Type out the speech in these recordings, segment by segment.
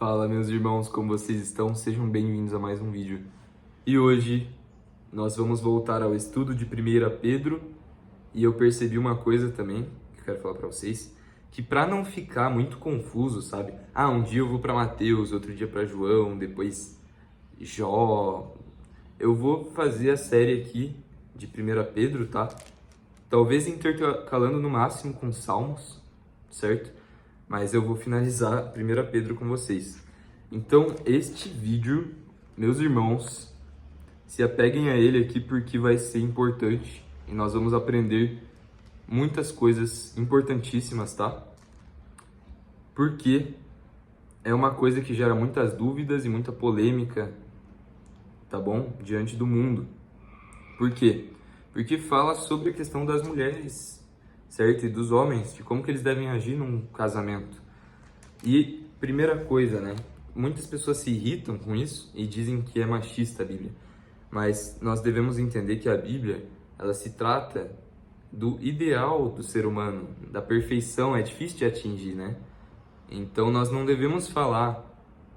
Fala, meus irmãos, como vocês estão? Sejam bem-vindos a mais um vídeo. E hoje nós vamos voltar ao estudo de 1 Pedro, e eu percebi uma coisa também que eu quero falar para vocês, que para não ficar muito confuso, sabe? Um dia eu vou para Mateus, outro dia para João, depois Jó. Eu vou fazer a série aqui de 1 Pedro, tá? Talvez intercalando no máximo com Salmos, certo? Mas eu vou finalizar 1 Pedro com vocês. Então, este vídeo, meus irmãos, se apeguem a ele aqui porque vai ser importante e nós vamos aprender muitas coisas importantíssimas, tá? Porque é uma coisa que gera muitas dúvidas e muita polêmica, tá bom? Diante do mundo. Por quê? Porque fala sobre a questão das mulheres, certo? E dos homens, de como que eles devem agir num casamento. E primeira coisa, né? Muitas pessoas se irritam com isso e dizem que é machista a Bíblia. Mas nós devemos entender que a Bíblia, ela se trata do ideal do ser humano, da perfeição, é difícil de atingir, né? Então nós não devemos falar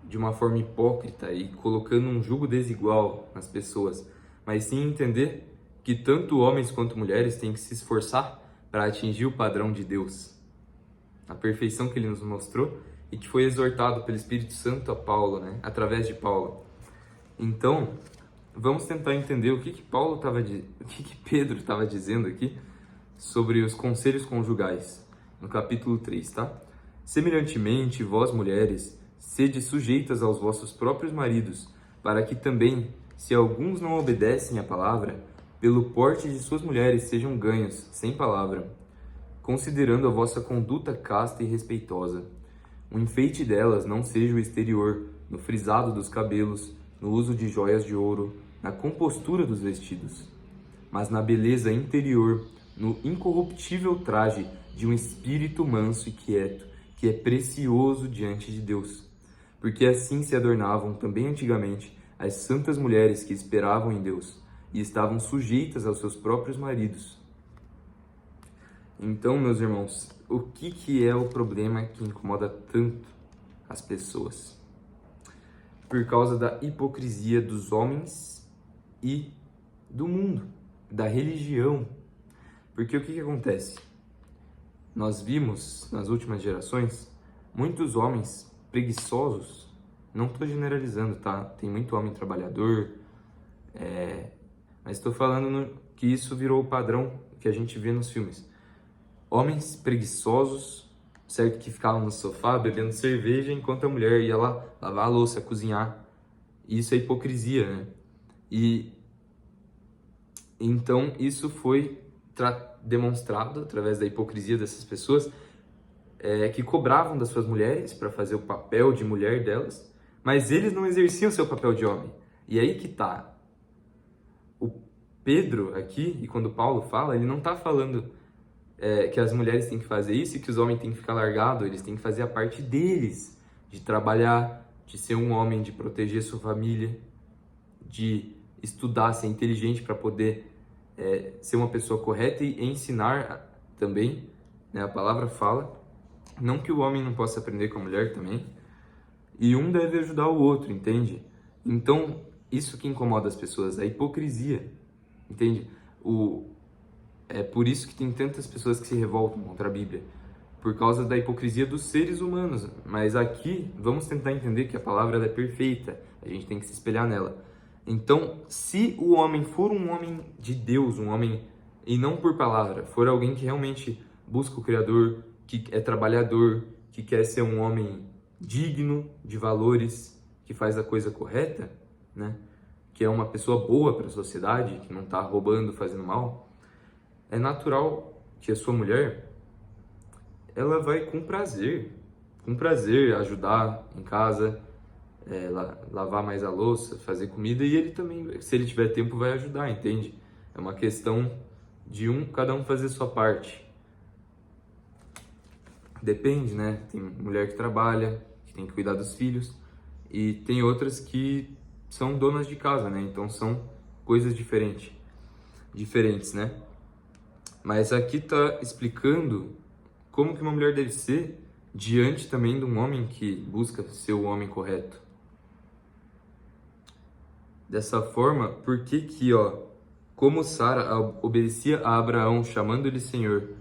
de uma forma hipócrita e colocando um jugo desigual nas pessoas, mas sim entender que tanto homens quanto mulheres têm que se esforçar para atingir o padrão de Deus, a perfeição que ele nos mostrou e que foi exortado pelo Espírito Santo a Paulo, né? Através de Paulo. Então, vamos tentar entender o que Pedro estava dizendo aqui sobre os conselhos conjugais, no capítulo 3, tá? Semelhantemente, vós mulheres, sede sujeitas aos vossos próprios maridos, para que também, se alguns não obedecem à palavra, pelo porte de suas mulheres sejam ganhos, sem palavra, considerando a vossa conduta casta e respeitosa. O enfeite delas não seja o exterior, no frisado dos cabelos, no uso de joias de ouro, na compostura dos vestidos, mas na beleza interior, no incorruptível traje de um espírito manso e quieto, que é precioso diante de Deus. Porque assim se adornavam também antigamente as santas mulheres que esperavam em Deus e estavam sujeitas aos seus próprios maridos. Então, meus irmãos, o que é o problema que incomoda tanto as pessoas? Por causa da hipocrisia dos homens e do mundo, da religião. Porque o que acontece? Nós vimos nas últimas gerações muitos homens preguiçosos. Não estou generalizando, tá? Tem muito homem trabalhador, mas estou falando que isso virou o padrão que a gente vê nos filmes. Homens preguiçosos, certo? Que ficavam no sofá bebendo cerveja enquanto a mulher ia lá lavar a louça, cozinhar. Isso é hipocrisia, né? E então isso foi demonstrado através da hipocrisia dessas pessoas que cobravam das suas mulheres para fazer o papel de mulher delas, mas eles não exerciam seu papel de homem. E aí que tá. O Pedro aqui, e quando Paulo fala, ele não tá falando que as mulheres têm que fazer isso e que os homens têm que ficar largados, eles têm que fazer a parte deles, de trabalhar, de ser um homem, de proteger sua família, de estudar, ser inteligente para poder ser uma pessoa correta e ensinar também, né? A palavra fala, não que o homem não possa aprender com a mulher também, e um deve ajudar o outro, entende? Então, isso que incomoda as pessoas, a hipocrisia, entende? É por isso que tem tantas pessoas que se revoltam contra a Bíblia, por causa da hipocrisia dos seres humanos. Mas aqui, vamos tentar entender que a palavra ela é perfeita, a gente tem que se espelhar nela. Então, se o homem for um homem de Deus, um homem, e não por palavra, for alguém que realmente busca o Criador, que é trabalhador, que quer ser um homem digno de valores, que faz a coisa correta, né? Que é uma pessoa boa para a sociedade, que não está roubando, fazendo mal, é natural que a sua mulher, ela vai com prazer ajudar em casa, lavar mais a louça, fazer comida, e ele também, se ele tiver tempo, vai ajudar, entende? É uma questão de cada um fazer sua parte. Depende, né? Tem mulher que trabalha, que tem que cuidar dos filhos, e tem outras que são donas de casa, né? Então são coisas diferentes, né? Mas aqui tá explicando como que uma mulher deve ser diante também de um homem que busca ser o homem correto. Dessa forma, por que que, como Sara obedecia a Abraão, chamando-lhe Senhor,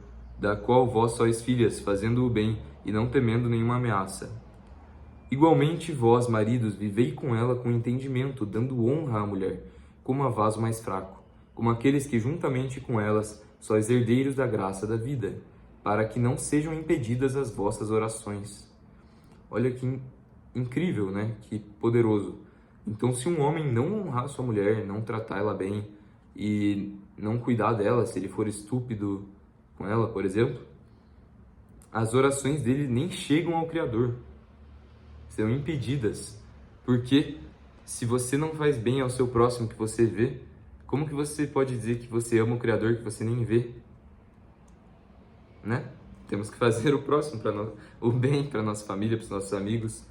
da qual vós sois filhas, fazendo o bem e não temendo nenhuma ameaça. Igualmente vós, maridos, vivei com ela com entendimento, dando honra à mulher, como a vaso mais fraco, como aqueles que juntamente com elas sois herdeiros da graça da vida, para que não sejam impedidas as vossas orações. Olha que incrível, né? Que poderoso. Então, se um homem não honrar sua mulher, não tratar ela bem e não cuidar dela, se ele for estúpido com ela, por exemplo, as orações dele nem chegam ao Criador. Serão impedidas. Porque se você não faz bem ao seu próximo que você vê, como que você pode dizer que você ama o Criador que você nem vê? Né? Temos que fazer o próximo para nós, o bem para nossa família, para os nossos amigos.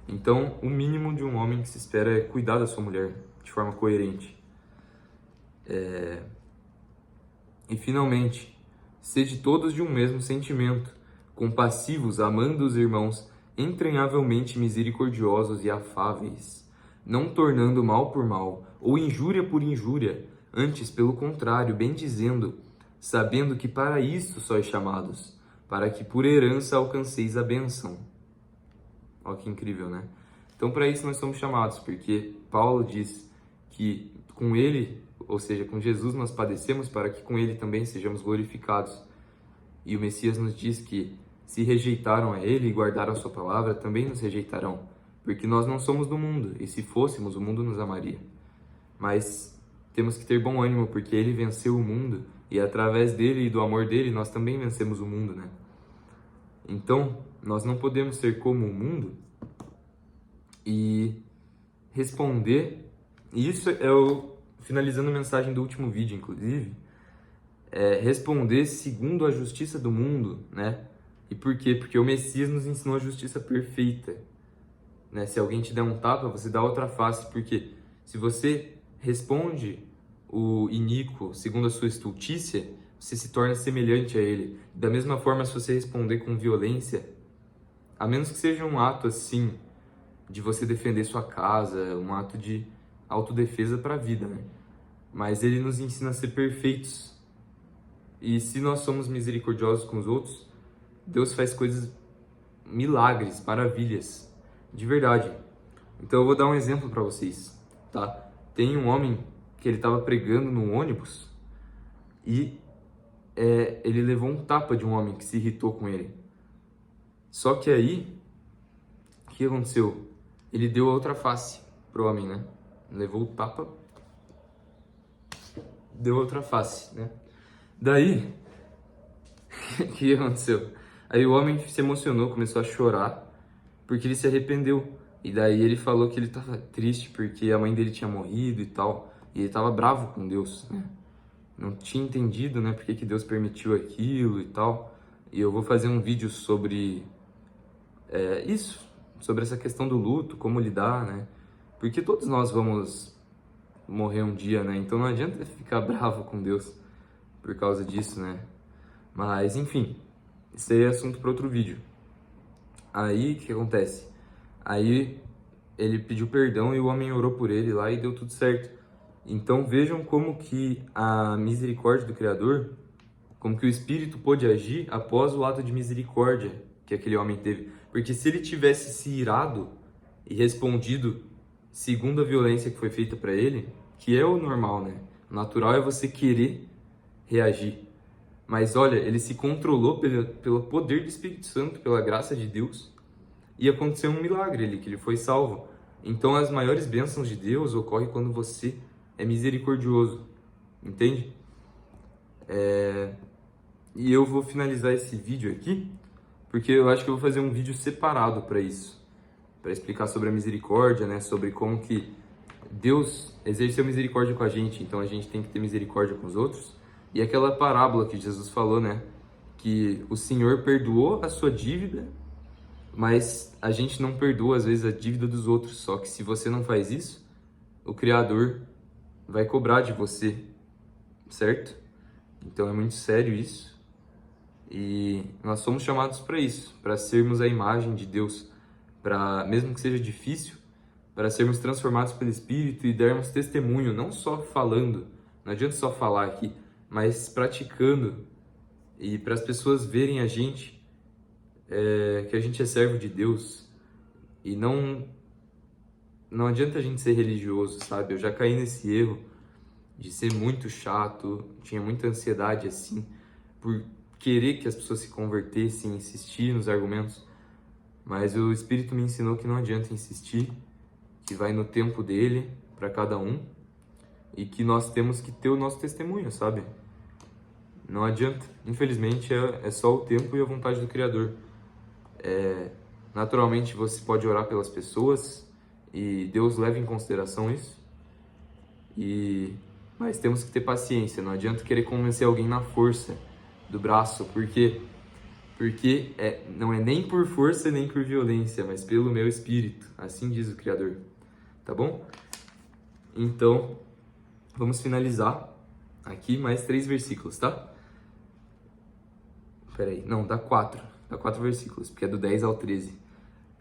Então, o mínimo de um homem que se espera é cuidar da sua mulher de forma coerente. E finalmente, sede todos de um mesmo sentimento, compassivos, amando os irmãos, entranhavelmente misericordiosos e afáveis, não tornando mal por mal, ou injúria por injúria, antes, pelo contrário, bendizendo, sabendo que para isto sois chamados, para que por herança alcanceis a bênção. Olha que incrível, né? Então, para isso nós somos chamados, porque Paulo diz que com ele, ou seja, com Jesus, nós padecemos para que com ele também sejamos glorificados. E o Messias nos diz que se rejeitaram a ele e guardaram a sua palavra, também nos rejeitarão, porque nós não somos do mundo, e se fôssemos, o mundo nos amaria. Mas temos que ter bom ânimo, porque ele venceu o mundo, e através dele e do amor dele, nós também vencemos o mundo, né? Então, nós não podemos ser como o mundo e responder. E isso é finalizando a mensagem do último vídeo, inclusive, responder segundo a justiça do mundo, né? E por quê? Porque o Messias nos ensinou a justiça perfeita, né? Se alguém te der um tapa, você dá outra face, porque se você responde o iníquo segundo a sua estultícia, você se torna semelhante a ele. Da mesma forma, se você responder com violência, a menos que seja um ato assim, de você defender sua casa, um ato de autodefesa para a vida, né? Mas ele nos ensina a ser perfeitos. E se nós somos misericordiosos com os outros, Deus faz coisas, milagres, maravilhas, de verdade. Então eu vou dar um exemplo para vocês, tá? Tem um homem que ele estava pregando no ônibus e ele levou um tapa de um homem que se irritou com ele. Só que aí, o que aconteceu? Ele deu a outra face pro homem, né? Levou o tapa, deu a outra face, né? Daí, o que aconteceu? Aí o homem se emocionou, começou a chorar, porque ele se arrependeu. E daí ele falou que ele estava triste porque a mãe dele tinha morrido e tal. E ele estava bravo com Deus, né? Não tinha entendido, né, porque que Deus permitiu aquilo e tal. E eu vou fazer um vídeo sobre isso, sobre essa questão do luto, como lidar, né? Porque todos nós vamos morrer um dia, né? Então não adianta ficar bravo com Deus por causa disso, né? Mas, enfim, isso aí é assunto para outro vídeo. Aí, o que acontece? Aí ele pediu perdão e o homem orou por ele lá e deu tudo certo. Então vejam como que a misericórdia do Criador, como que o Espírito pôde agir após o ato de misericórdia que aquele homem teve. Porque se ele tivesse se irado e respondido segundo a violência que foi feita para ele, que é o normal, né? O natural é você querer reagir. Mas olha, ele se controlou pelo poder do Espírito Santo, pela graça de Deus, e aconteceu um milagre ali, que ele foi salvo. Então as maiores bênçãos de Deus ocorrem quando você é misericordioso, entende? E eu vou finalizar esse vídeo aqui, porque eu acho que eu vou fazer um vídeo separado para isso, para explicar sobre a misericórdia, né? Sobre como que Deus exerceu misericórdia com a gente, então a gente tem que ter misericórdia com os outros. E aquela parábola que Jesus falou, né? Que o Senhor perdoou a sua dívida, mas a gente não perdoa às vezes a dívida dos outros. Só que se você não faz isso, o Criador vai cobrar de você, certo? Então é muito sério isso. E nós somos chamados para isso, para sermos a imagem de Deus, para, mesmo que seja difícil, para sermos transformados pelo Espírito e darmos testemunho, não só falando, não adianta só falar aqui, mas praticando, e para as pessoas verem a gente, que a gente é servo de Deus, e não adianta a gente ser religioso, sabe? Eu já caí nesse erro de ser muito chato, tinha muita ansiedade assim, por querer que as pessoas se convertessem, insistir nos argumentos, mas o Espírito me ensinou que não adianta insistir, que vai no tempo dele para cada um e que nós temos que ter o nosso testemunho, sabe? Não adianta, infelizmente é só o tempo e a vontade do Criador. Naturalmente você pode orar pelas pessoas e Deus leva em consideração isso, mas temos que ter paciência, não adianta querer convencer alguém na força do braço, porque não é nem por força nem por violência, mas pelo meu espírito, assim diz o Criador, tá bom? Então, vamos finalizar aqui mais 3 versículos, tá? Dá 4 versículos, porque é do 10 ao 13.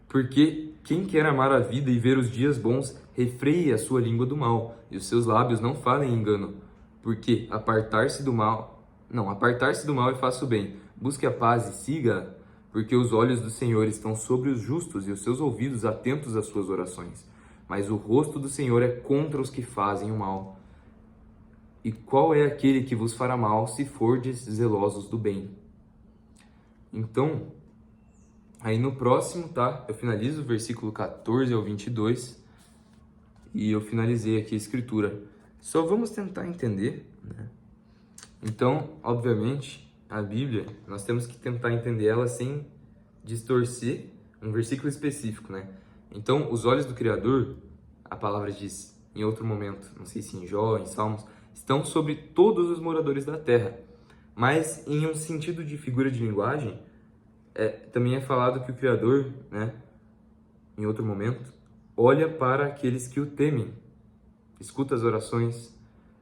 Porque quem quer amar a vida e ver os dias bons, refreie a sua língua do mal, e os seus lábios não falem engano. Porque apartar-se do mal e faça o bem. Busque a paz e siga, porque os olhos do Senhor estão sobre os justos e os seus ouvidos atentos às suas orações. Mas o rosto do Senhor é contra os que fazem o mal. E qual é aquele que vos fará mal se fordes zelosos do bem? Então, aí no próximo, tá? Eu finalizo o versículo 14 ao 22 e eu finalizei aqui a escritura. Só vamos tentar entender, né? Então, obviamente, a Bíblia, nós temos que tentar entender ela sem distorcer um versículo específico, né? Então, os olhos do Criador, a palavra diz em outro momento, não sei se em Jó, em Salmos, estão sobre todos os moradores da terra. Mas em um sentido de figura de linguagem, também é falado que o Criador, né, em outro momento, olha para aqueles que o temem, escuta as orações,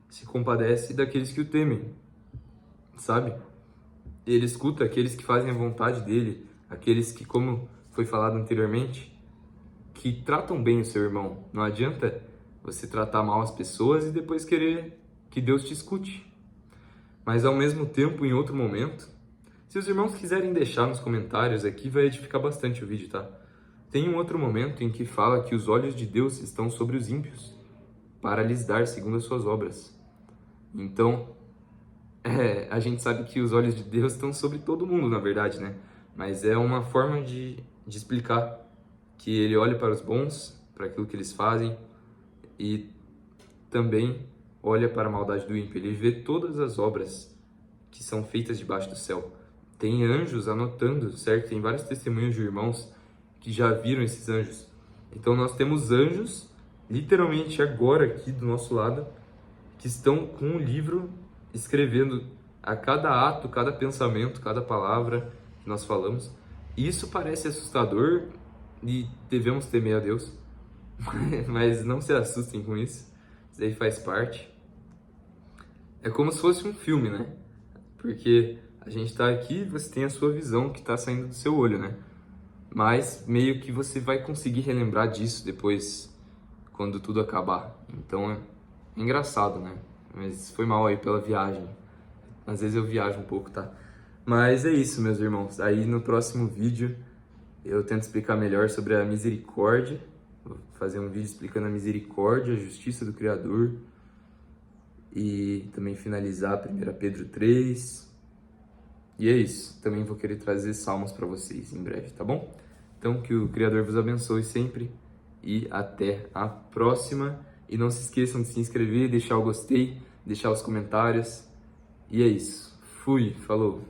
se compadece daqueles que o temem, sabe? Ele escuta aqueles que fazem a vontade dele, aqueles que, como foi falado anteriormente, que tratam bem o seu irmão. Não adianta você tratar mal as pessoas e depois querer que Deus te escute. Mas ao mesmo tempo, em outro momento, se os irmãos quiserem deixar nos comentários aqui, vai edificar bastante o vídeo, tá? Tem um outro momento em que fala que os olhos de Deus estão sobre os ímpios, para lhes dar segundo as suas obras. Então, a gente sabe que os olhos de Deus estão sobre todo mundo, na verdade, né? Mas é uma forma de explicar que ele olha para os bons, para aquilo que eles fazem, e também olha para a maldade do ímpio. Ele vê todas as obras que são feitas debaixo do céu. Tem anjos anotando, certo? Tem vários testemunhos de irmãos que já viram esses anjos. Então nós temos anjos, literalmente agora aqui do nosso lado, que estão com um livro escrevendo a cada ato, cada pensamento, cada palavra que nós falamos. E isso parece assustador e devemos temer a Deus, mas não se assustem com isso, isso aí faz parte. É como se fosse um filme, né? Porque a gente tá aqui e você tem a sua visão que tá saindo do seu olho, né? Mas meio que você vai conseguir relembrar disso depois, quando tudo acabar. Então é engraçado, né? Mas foi mal aí pela viagem. Às vezes eu viajo um pouco, tá? Mas é isso, meus irmãos. Aí no próximo vídeo eu tento explicar melhor sobre a misericórdia. Vou fazer um vídeo explicando a misericórdia, a justiça do Criador. E também finalizar 1 Pedro 3. E é isso. Também vou querer trazer salmos para vocês em breve, tá bom? Então que o Criador vos abençoe sempre. E até a próxima. E não se esqueçam de se inscrever, deixar o gostei, deixar os comentários. E é isso. Fui, falou!